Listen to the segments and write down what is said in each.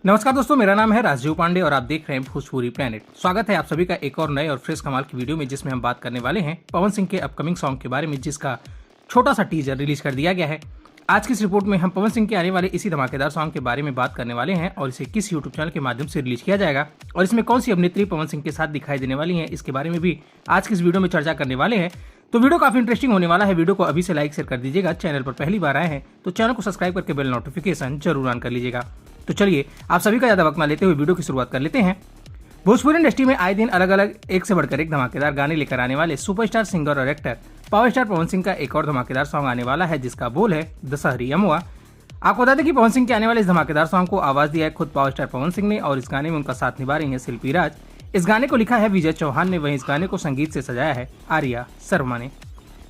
नमस्कार दोस्तों, मेरा नाम है राजीव पांडे और आप देख रहे हैं भोजपुरी प्लेनेट। स्वागत है आप सभी का एक और नए और फ्रेश कमाल की वीडियो में, जिसमें हम बात करने वाले हैं पवन सिंह के अपकमिंग सॉन्ग के बारे में, जिसका छोटा सा टीजर रिलीज कर दिया गया है। आज की इस रिपोर्ट में हम पवन सिंह के आने वाले इसी धमाकेदार सॉन्ग के बारे में बात करने वाले हैं और इसे किस यूट्यूब चैनल के माध्यम से रिलीज किया जाएगा और इसमें कौन सी अभिनेत्री पवन सिंह के साथ दिखाई देने वाली है, इसके बारे में भी आज की इस वीडियो में चर्चा करने वाले हैं। तो वीडियो काफी इंटरेस्टिंग होने वाला है। वीडियो को अभी से लाइक शेयर कर दीजिएगा। चैनल पर पहली बार आए हैं तो चैनल को सब्सक्राइब करके बेल नोटिफिकेशन जरूर ऑन कर लीजिएगा। तो चलिए आप सभी का ज्यादा वक्त ना लेते हुए वीडियो की शुरुआत कर लेते हैं। भोजपुरी इंडस्ट्री में आए दिन अलग अलग एक से बढ़कर एक धमाकेदार गाने लेकर आने वाले सुपरस्टार सिंगर और actor power star Pawan Singh का एक और धमाकेदार सॉन्ग आने वाला है, जिसका बोल है दशहरी अमुआ। आपको बता दें कि पवन सिंह के आने वाले इस धमाकेदार सॉन्ग को आवाज दिया है खुद पावर स्टार पवन सिंह ने और इस गाने में उनका साथ निभा रही है शिल्पी राज। इस गाने को लिखा है विजय चौहान ने, वहीं इस गाने को संगीत से सजाया है आर्या शर्मा ने।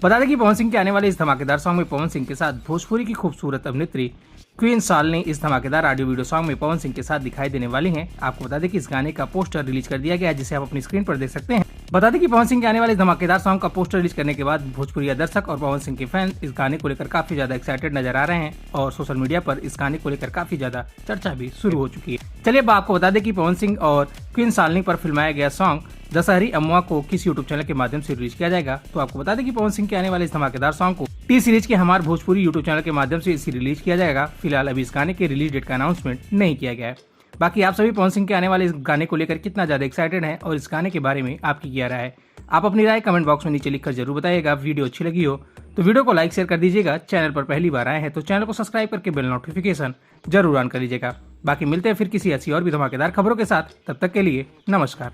बता दें कि पवन सिंह के आने वाले इस धमाकेदार सॉन्ग में पवन सिंह के साथ भोजपुरी की खूबसूरत अभिनेत्री क्वीन सालनी इस धमाकेदार ऑडियो वीडियो सॉन्ग में पवन सिंह के साथ दिखाई देने वाली हैं। आपको बता दें कि इस गाने का पोस्टर रिलीज कर दिया गया है, जिसे आप अपनी स्क्रीन पर देख सकते हैं। बता दें कि पवन सिंह के आने वाले इस धमाकेदार सॉन्ग का पोस्टर रिलीज करने के बाद भोजपुरी दर्शक और पवन सिंह के फैन इस गाने को लेकर काफी ज्यादा एक्साइटेड नजर आ रहे हैं और सोशल मीडिया पर इस गाने को लेकर काफी ज्यादा चर्चा भी शुरू हो चुकी है। चलिए अब आपको बता दें कि पवन सिंह और क्वीन सालनी पर फिल्माया गया सॉन्ग दशहरी अमुआ को किस यूट्यूब चैनल के माध्यम से रिलीज किया जाएगा। तो आपको बता दें कि पवन सिंह के आने वाले इस धमाकेदार सॉन्ग को टी सीरीज के हमारे भोजपुरी यूट्यूब चैनल के माध्यम से इसी रिलीज किया जाएगा। फिलहाल अभी इस गाने के रिलीज डेट का अनाउंसमेंट नहीं किया गया है। बाकी आप सभी पवन सिंह के आने वाले इस गाने को लेकर कितना ज्यादा एक्साइटेड हैं और इस गाने के बारे में आपकी क्या राय है, आप अपनी राय कमेंट बॉक्स में नीचे लिखकर जरूर बताइएगा। वीडियो अच्छी लगी हो तो वीडियो को लाइक शेयर कर दीजिएगा। चैनल पर पहली बार आए हैं तो चैनल को सब्सक्राइब करके बेल नोटिफिकेशन जरूर ऑन कर लीजिएगा। बाकी मिलते हैं फिर किसी ऐसी और भी धमाकेदार खबरों के साथ। तब तक के लिए नमस्कार।